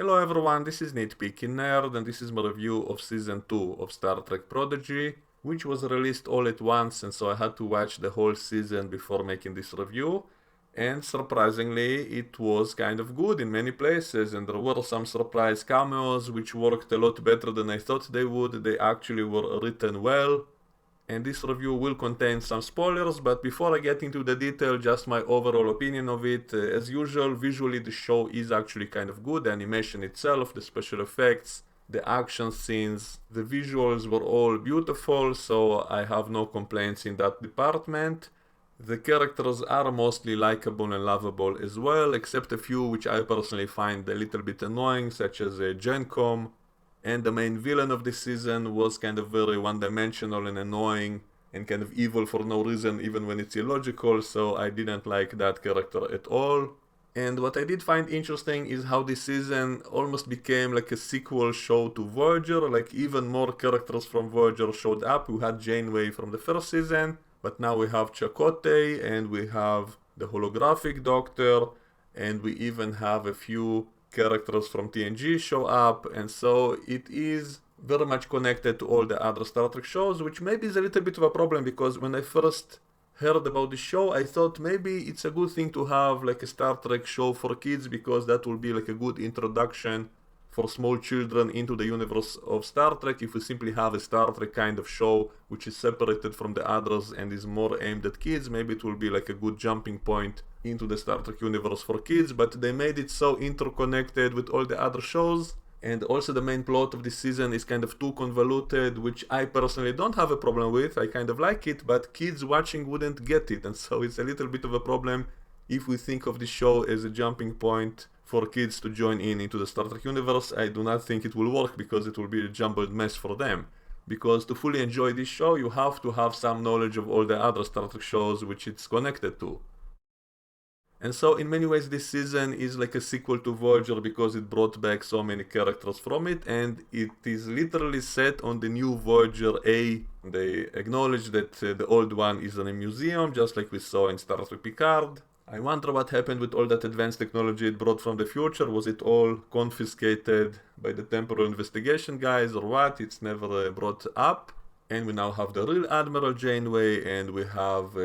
Hello everyone, this is Nitpicking Nerd and this is my review of Season 2 of Star Trek Prodigy, which was released all at once and so I had to watch the whole season before making this review. And surprisingly, it was kind of good in many places and there were some surprise cameos which worked a lot better than I thought they would. They actually were written well. And this review will contain some spoilers, but before I get into the detail, just my overall opinion of it. As usual, visually the show is actually kind of good. The animation itself, the special effects, the action scenes, the visuals were all beautiful, so I have no complaints in that department. The characters are mostly likable and lovable as well, except a few which I personally find a little bit annoying, such as Gencom, and the main villain of this season was kind of very one-dimensional and annoying and kind of evil for no reason even when it's illogical, so I didn't like that character at all. And what I did find interesting is how this season almost became like a sequel show to Voyager, like even more characters from Voyager showed up. We had Janeway from the first season, but now we have Chakote and we have the holographic Doctor, and we even have a few characters from TNG show up, and so it is very much connected to all the other Star Trek shows, which maybe is a little bit of a problem because when I first heard about the show, I thought maybe it's a good thing to have like a Star Trek show for kids because that will be like a good introduction for small children into the universe of Star Trek. If we simply have a Star Trek kind of show which is separated from the others and is more aimed at kids, maybe it will be like a good jumping point into the Star Trek universe for kids, but they made it so interconnected with all the other shows. And also the main plot of this season is kind of too convoluted, which I personally don't have a problem with. I kind of like it, but kids watching wouldn't get it, and so it's a little bit of a problem if we think of this show as a jumping point for kids to join in into the Star Trek universe. I do not think it will work because it will be a jumbled mess for them. Because to fully enjoy this show, you have to have some knowledge of all the other Star Trek shows which it's connected to. And so in many ways this season is like a sequel to Voyager because it brought back so many characters from it, and it is literally set on the new Voyager A. They acknowledge that the old one is in a museum, just like we saw in Star Trek Picard. I wonder what happened with all that advanced technology it brought from the future. Was it all confiscated by the temporal investigation guys or what? It's never brought up. And we now have the real Admiral Janeway, and we have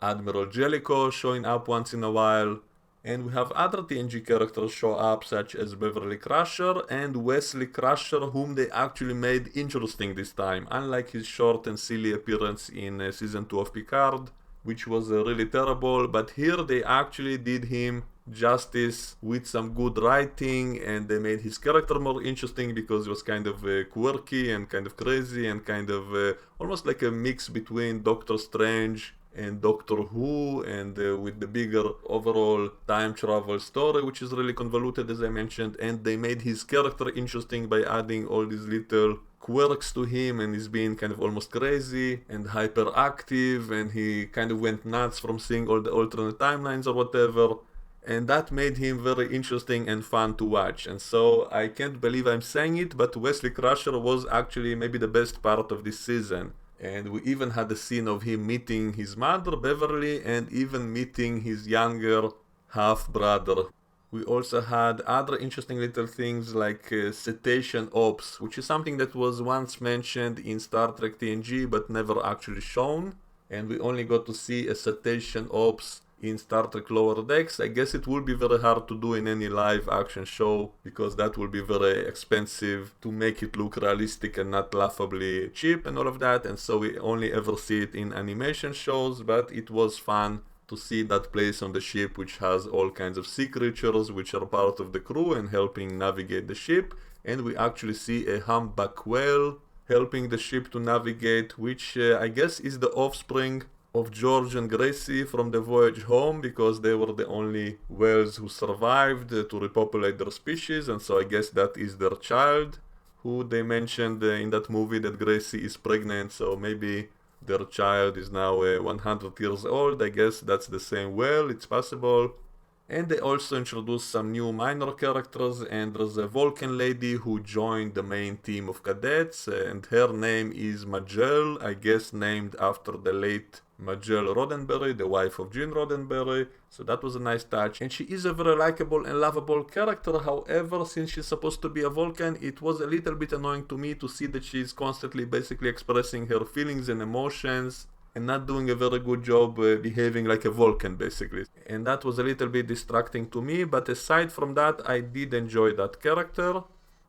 Admiral Jellicoe showing up once in a while, and we have other TNG characters show up such as Beverly Crusher and Wesley Crusher, whom they actually made interesting this time, unlike his short and silly appearance in Season 2 of Picard, which was really terrible, but here they actually did him justice with some good writing, and they made his character more interesting because he was kind of quirky and kind of crazy and kind of almost like a mix between Doctor Strange and Doctor Who, and with the bigger overall time travel story, which is really convoluted as I mentioned, and they made his character interesting by adding all these little quirks to him, and he's being kind of almost crazy and hyperactive, and he kind of went nuts from seeing all the alternate timelines or whatever, and that made him very interesting and fun to watch. And so I can't believe I'm saying it, but Wesley Crusher was actually maybe the best part of this season. And we even had a scene of him meeting his mother, Beverly, and even meeting his younger half-brother. We also had other interesting little things like cetacean ops, which is something that was once mentioned in Star Trek TNG but never actually shown. And we only got to see a cetacean ops in Star Trek Lower Decks. I guess it will be very hard to do in any live action show because that will be very expensive to make it look realistic and not laughably cheap and all of that, and so we only ever see it in animation shows, but it was fun to see that place on the ship which has all kinds of sea creatures which are part of the crew and helping navigate the ship, and we actually see a humpback whale helping the ship to navigate, which I guess is the offspring of George and Gracie from the voyage home, because they were the only whales who survived to repopulate their species, and so I guess that is their child, who they mentioned in that movie that Gracie is pregnant, so maybe their child is now 100 years old. I guess that's the same whale, it's possible. And they also introduced some new minor characters, and there's a Vulcan lady who joined the main team of cadets, and her name is Majel, I guess named after the late Majel Roddenberry, the wife of Gene Roddenberry, so that was a nice touch. And she is a very likable and lovable character. However, since she's supposed to be a Vulcan, it was a little bit annoying to me to see that she's constantly basically expressing her feelings and emotions and not doing a very good job behaving like a Vulcan, basically. And that was a little bit distracting to me, but aside from that, I did enjoy that character.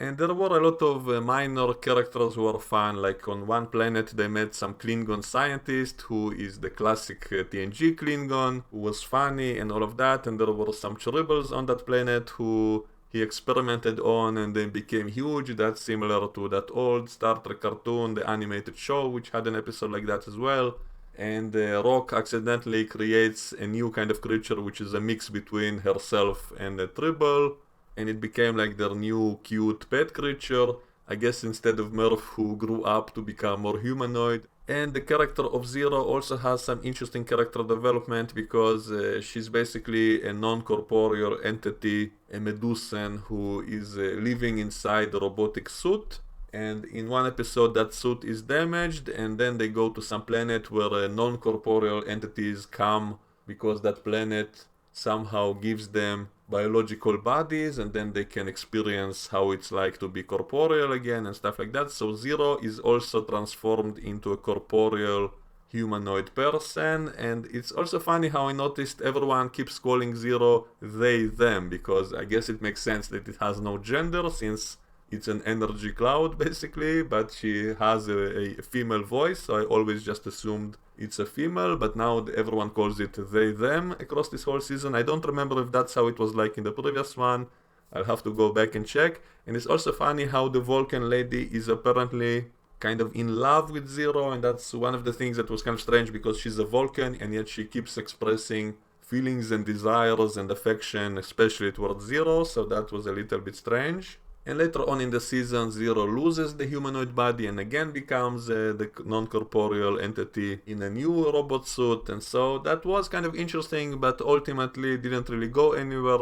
And there were a lot of minor characters who were fun, like on one planet they met some Klingon scientist who is the classic TNG Klingon, who was funny and all of that, and there were some Cherubials on that planet who he experimented on and then became huge. That's similar to that old Star Trek cartoon, the animated show, which had an episode like that as well. And Rock accidentally creates a new kind of creature which is a mix between herself and a tribble, and it became like their new cute pet creature, I guess, instead of Murph, who grew up to become more humanoid. And the character of Zero also has some interesting character development because she's basically a non-corporeal entity, a Medusan who is living inside a robotic suit. And in one episode that suit is damaged, and then they go to some planet where non-corporeal entities come because that planet somehow gives them biological bodies, and then they can experience how it's like to be corporeal again and stuff like that. So Zero is also transformed into a corporeal humanoid person, and it's also funny how I noticed everyone keeps calling Zero they, them, because I guess it makes sense that it has no gender since it's an energy cloud basically, but she has a female voice, so I always just assumed it's a female, but now everyone calls it they, them across this whole season. I don't remember if that's how it was like in the previous one. I'll have to go back and check. And it's also funny how the Vulcan lady is apparently kind of in love with Zero, and that's one of the things that was kind of strange because she's a Vulcan and yet she keeps expressing feelings and desires and affection, especially towards Zero, so that was a little bit strange. And later on in the season, Zero loses the humanoid body and again becomes the non-corporeal entity in a new robot suit. And so that was kind of interesting, but ultimately didn't really go anywhere.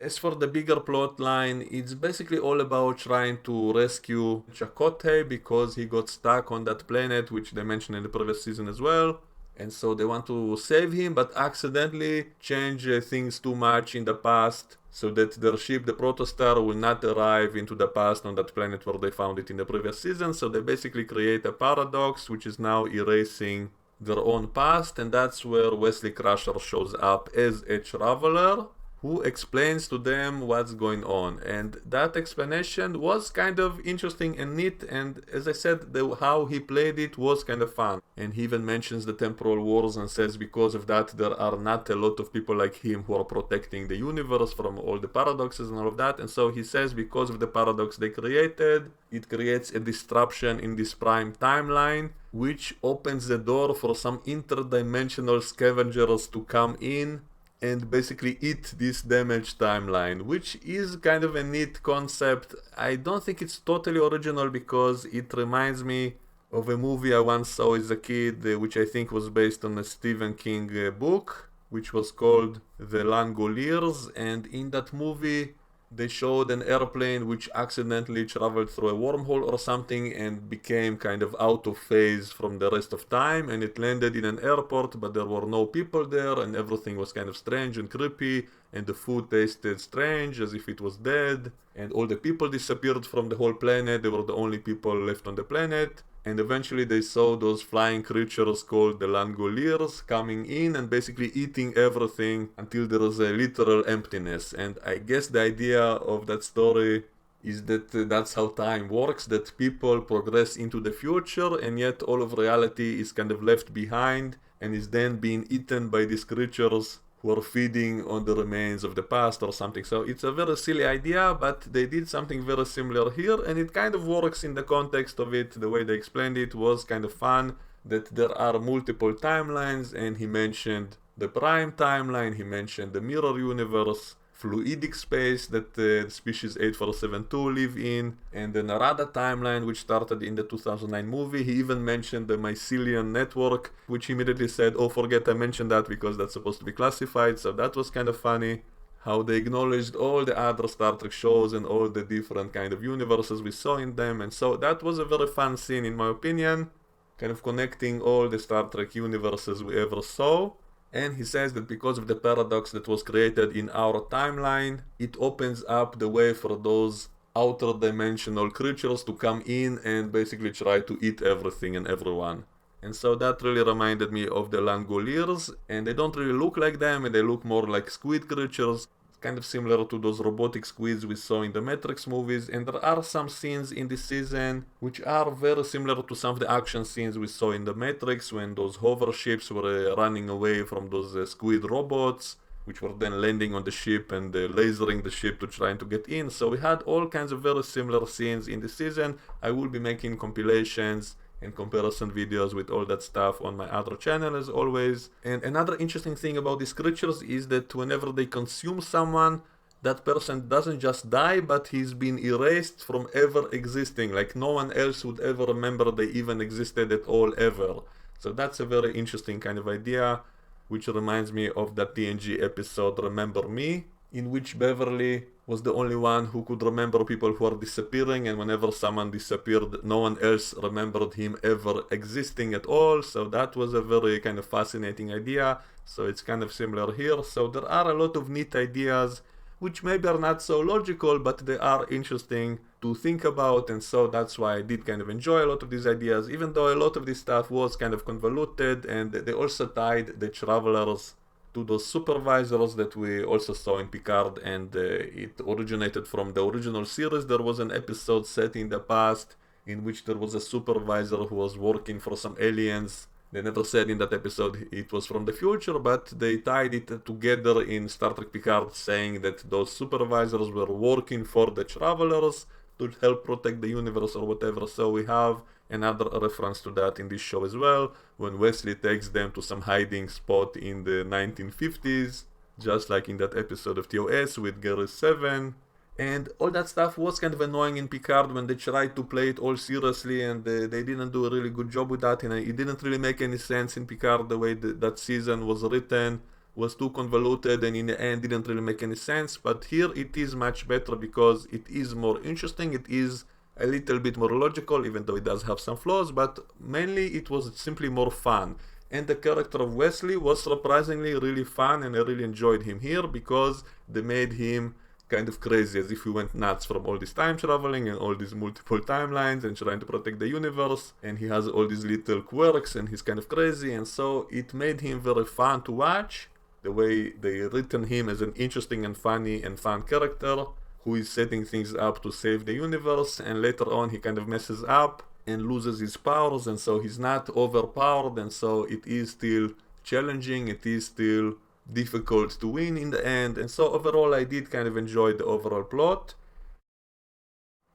As for the bigger plot line, it's basically all about trying to rescue Chakote because he got stuck on that planet, which they mentioned in the previous season as well. And so they want to save him, but accidentally change things too much in the past so that their ship, the Protostar, will not arrive into the past on that planet where they found it in the previous season. So they basically create a paradox which is now erasing their own past, and that's where Wesley Crusher shows up as a traveler who explains to them what's going on. And that explanation was kind of interesting and neat, and as I said, how he played it was kind of fun. And he even mentions the temporal wars and says because of that there are not a lot of people like him who are protecting the universe from all the paradoxes and all of that. And so he says because of the paradox they created, it creates a disruption in this prime timeline, which opens the door for some interdimensional scavengers to come in and basically eat this damaged timeline, which is kind of a neat concept. I don't think it's totally original because it reminds me of a movie I once saw as a kid, which I think was based on a Stephen King book, which was called The Langoliers, and in that movie they showed an airplane which accidentally traveled through a wormhole or something and became kind of out of phase from the rest of time, and it landed in an airport but there were no people there and everything was kind of strange and creepy and the food tasted strange as if it was dead and all the people disappeared from the whole planet. They were the only people left on the planet. And eventually they saw those flying creatures called the Langoliers coming in and basically eating everything until there was a literal emptiness. And I guess the idea of that story is that that's how time works, that people progress into the future and yet all of reality is kind of left behind and is then being eaten by these creatures who are feeding on the remains of the past or something. So it's a very silly idea, but they did something very similar here, and it kind of works in the context of it. The way they explained it was kind of fun, that there are multiple timelines, and he mentioned the prime timeline, he mentioned the mirror universe fluidic space that species 8472 live in, and the Narada timeline, which started in the 2009 movie. He even mentioned the mycelium network, which he immediately said, oh, forget I mentioned that because that's supposed to be classified, so that was kind of funny. How they acknowledged all the other Star Trek shows and all the different kind of universes we saw in them, and so that was a very fun scene in my opinion, kind of connecting all the Star Trek universes we ever saw. And he says that because of the paradox that was created in our timeline, it opens up the way for those outer dimensional creatures to come in and basically try to eat everything and everyone. And so that really reminded me of the Langoliers, and they don't really look like them, and they look more like squid creatures, kind of similar to those robotic squids we saw in the Matrix movies. And there are some scenes in this season which are very similar to some of the action scenes we saw in the Matrix, when those hover ships were running away from those squid robots, which were then landing on the ship and lasering the ship to trying to get in. So we had all kinds of very similar scenes in this season. I will be making compilations and comparison videos with all that stuff on my other channel as always. And another interesting thing about these creatures is that whenever they consume someone, that person doesn't just die, but he's been erased from ever existing. Like no one else would ever remember they even existed at all ever. So that's a very interesting kind of idea, which reminds me of that TNG episode Remember Me, in which Beverly was the only one who could remember people who are disappearing, and whenever someone disappeared, no one else remembered him ever existing at all. So that was a very kind of fascinating idea. So it's kind of similar here. So there are a lot of neat ideas which maybe are not so logical, but they are interesting to think about, and so that's why I did kind of enjoy a lot of these ideas, even though a lot of this stuff was kind of convoluted, and they also tied the travelers to those supervisors that we also saw in Picard, and it originated from the original series. There was an episode set in the past in which there was a supervisor who was working for some aliens. They never said in that episode it was from the future, but they tied it together in Star Trek Picard, saying that those supervisors were working for the travelers to help protect the universe or whatever. So we have another reference to that in this show as well, when Wesley takes them to some hiding spot in the 1950s, just like in that episode of TOS with Gary 7. And all that stuff was kind of annoying in Picard when they tried to play it all seriously, and they didn't do a really good job with that, and it didn't really make any sense in Picard. The way that season was written was too convoluted, and in the end didn't really make any sense. But here it is much better because it is more interesting, it is a little bit more logical, even though it does have some flaws, but mainly it was simply more fun. And the character of Wesley was surprisingly really fun, and I really enjoyed him here because they made him kind of crazy, as if he went nuts from all this time traveling and all these multiple timelines and trying to protect the universe, and he has all these little quirks and he's kind of crazy, and so it made him very fun to watch, the way they written him as an interesting and funny and fun character who is setting things up to save the universe, and later on he kind of messes up and loses his powers, and so he's not overpowered, and so it is still challenging, it is still difficult to win in the end. And so overall I did kind of enjoy the overall plot.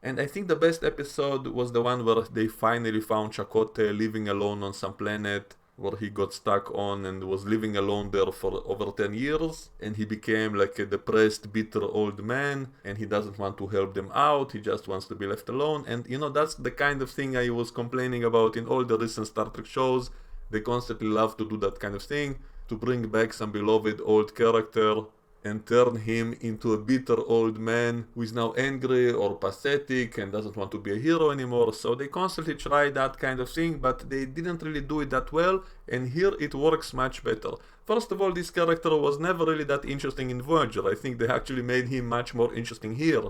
And I think the best episode was the one where they finally found Chakote living alone on some planet where he got stuck on and was living alone there for over 10 years, and he became like a depressed, bitter old man, and he doesn't want to help them out, he just wants to be left alone. And you know, that's the kind of thing I was complaining about in all the recent Star Trek shows. They constantly love to do that kind of thing, to bring back some beloved old character and turn him into a bitter old man who is now angry or pathetic and doesn't want to be a hero anymore. So they constantly try that kind of thing, but they didn't really do it that well, and here it works much better. First of all, this character was never really that interesting in Voyager. I think they actually made him much more interesting here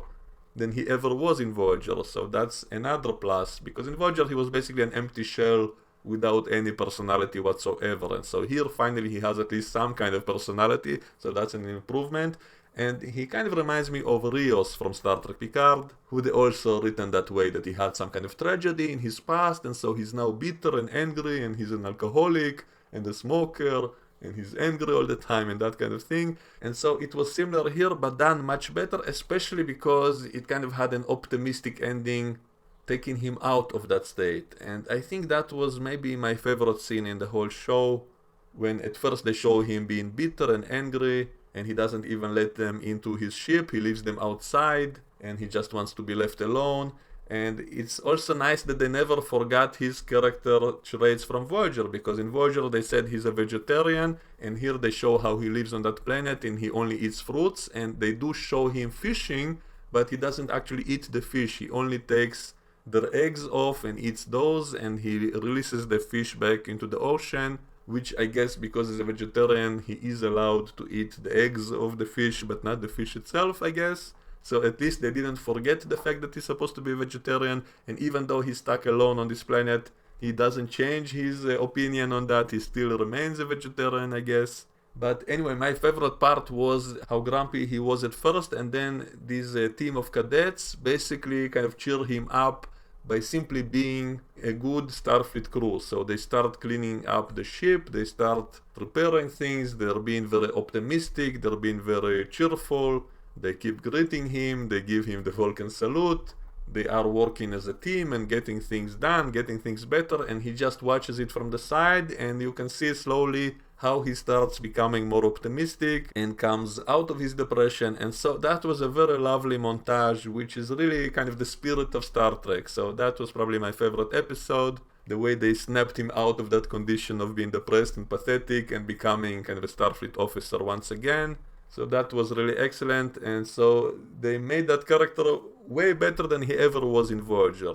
than he ever was in Voyager, so that's another plus, because in Voyager he was basically an empty shell without any personality whatsoever, and so here finally he has at least some kind of personality, so that's an improvement. And he kind of reminds me of Rios from Star Trek Picard, who they also written that way, that he had some kind of tragedy in his past, and so he's now bitter and angry, and he's an alcoholic and a smoker, and he's angry all the time and that kind of thing. And so it was similar here, but done much better, especially because it kind of had an optimistic ending, taking him out of that state. And I think that was maybe my favorite scene in the whole show, when at first they show him being bitter and angry, and he doesn't even let them into his ship. He leaves them outside, and he just wants to be left alone. And it's also nice that they never forgot his character traits from Voyager, because in Voyager they said he's a vegetarian, and here they show how he lives on that planet and he only eats fruits, and they do show him fishing, but he doesn't actually eat the fish. He only takes their eggs off and eats those, and he releases the fish back into the ocean, which I guess because he's a vegetarian he is allowed to eat the eggs of the fish but not the fish itself, I guess. So at least they didn't forget the fact that he's supposed to be a vegetarian, and even though he's stuck alone on this planet, he doesn't change his opinion on that. He still remains a vegetarian, I guess. But anyway, my favorite part was how grumpy he was at first, and then this team of cadets basically kind of cheer him up by simply being a good Starfleet crew. So they start cleaning up the ship, they start preparing things, they're being very optimistic, they're being very cheerful. They keep greeting him, they give him the Vulcan salute, they are working as a team and getting things done, getting things better, and he just watches it from the side, and you can see slowly how he starts becoming more optimistic and comes out of his depression. And so that was a very lovely montage, which is really kind of the spirit of Star Trek. So that was probably my favorite episode, the way they snapped him out of that condition of being depressed and pathetic and becoming kind of a Starfleet officer once again. So that was really excellent, and so they made that character way better than he ever was in Voyager.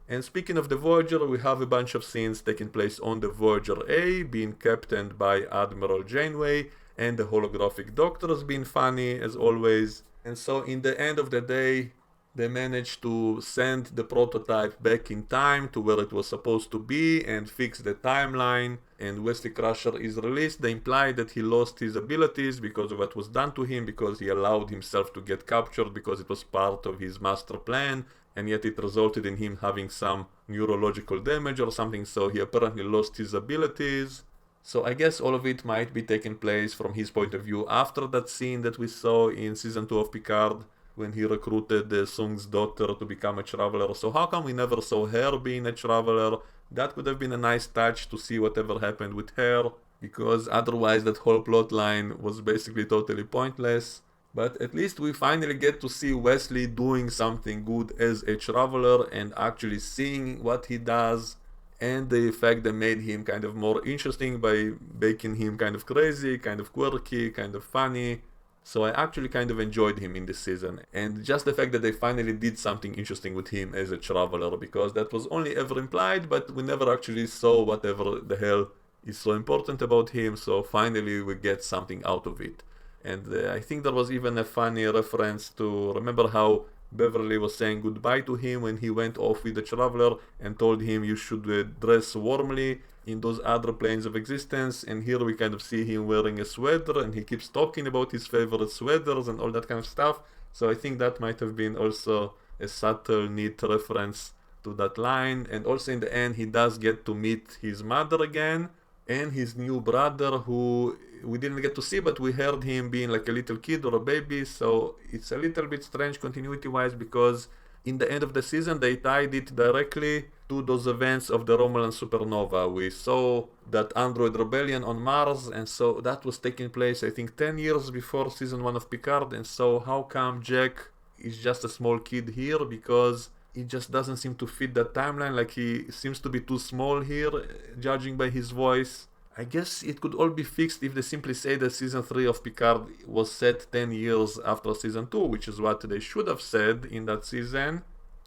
And speaking of the Voyager, we have a bunch of scenes taking place on the Voyager A, being captained by Admiral Janeway, and the holographic doctors being funny as always. And so in the end of the day, they managed to send the prototype back in time to where it was supposed to be and fix the timeline, and Wesley Crusher is released. They imply that he lost his abilities because of what was done to him, because he allowed himself to get captured because it was part of his master plan, and yet it resulted in him having some neurological damage or something, so he apparently lost his abilities. So I guess all of it might be taking place from his point of view after that scene that we saw in season 2 of Picard, when he recruited Sung's daughter to become a traveler. So how come we never saw her being a traveler? That would have been a nice touch to see whatever happened with her, because otherwise that whole plot line was basically totally pointless. But at least we finally get to see Wesley doing something good as a traveler and actually seeing what he does, and the fact that made him kind of more interesting by making him kind of crazy, kind of quirky, kind of funny. So I actually kind of enjoyed him in this season, and just the fact that they finally did something interesting with him as a traveler, because that was only ever implied, but we never actually saw whatever the hell is so important about him, so finally we get something out of it. And I think there was even a funny reference to, remember how Beverly was saying goodbye to him when he went off with the traveler and told him you should dress warmly in those other planes of existence, and here we kind of see him wearing a sweater and he keeps talking about his favorite sweaters and all that kind of stuff. So I think that might have been also a subtle, neat reference to that line. And also in the end he does get to meet his mother again and his new brother, who we didn't get to see, but we heard him being like a little kid or a baby. So it's a little bit strange continuity wise, because in the end of the season they tied it directly to those events of the Romulan supernova. We saw that android rebellion on Mars, and so that was taking place I think 10 years before season 1 of Picard. And so how come Jack is just a small kid here? Because it just doesn't seem to fit that timeline. Like, he seems to be too small here, judging by his voice. I guess it could all be fixed if they simply say that season 3 of Picard was set 10 years after season 2, which is what they should have said in that season,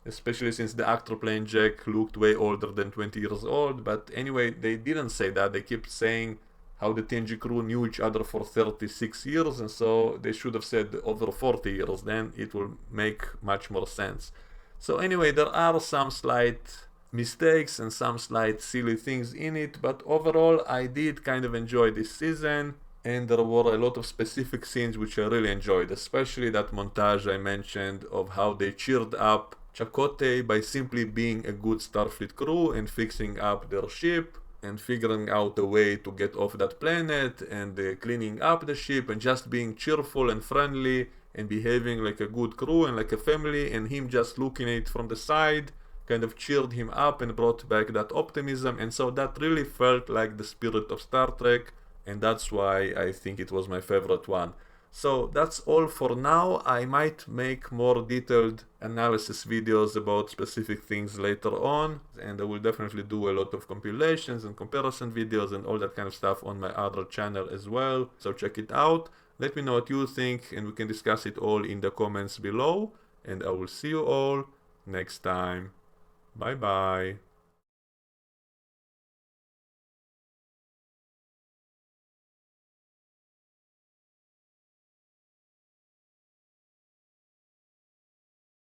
especially since the actor playing Jack looked way older than 20 years old. But anyway, they didn't say that. They kept saying how the TNG crew knew each other for 36 years, and so they should have said over 40 years, then it will make much more sense. So anyway, there are some slight mistakes and some slight silly things in it, but overall I did kind of enjoy this season, and there were a lot of specific scenes which I really enjoyed, especially that montage I mentioned of how they cheered up Chakote by simply being a good Starfleet crew and fixing up their ship and figuring out a way to get off that planet and cleaning up the ship and just being cheerful and friendly and behaving like a good crew and like a family, and him just looking at it from the side kind of cheered him up and brought back that optimism. And so that really felt like the spirit of Star Trek, and that's why I think it was my favorite one. So that's all for now. I might make more detailed analysis videos about specific things later on, and I will definitely do a lot of compilations and comparison videos and all that kind of stuff on my other channel as well. So check it out. Let me know what you think, and we can discuss it all in the comments below. And I will see you all next time. Bye bye.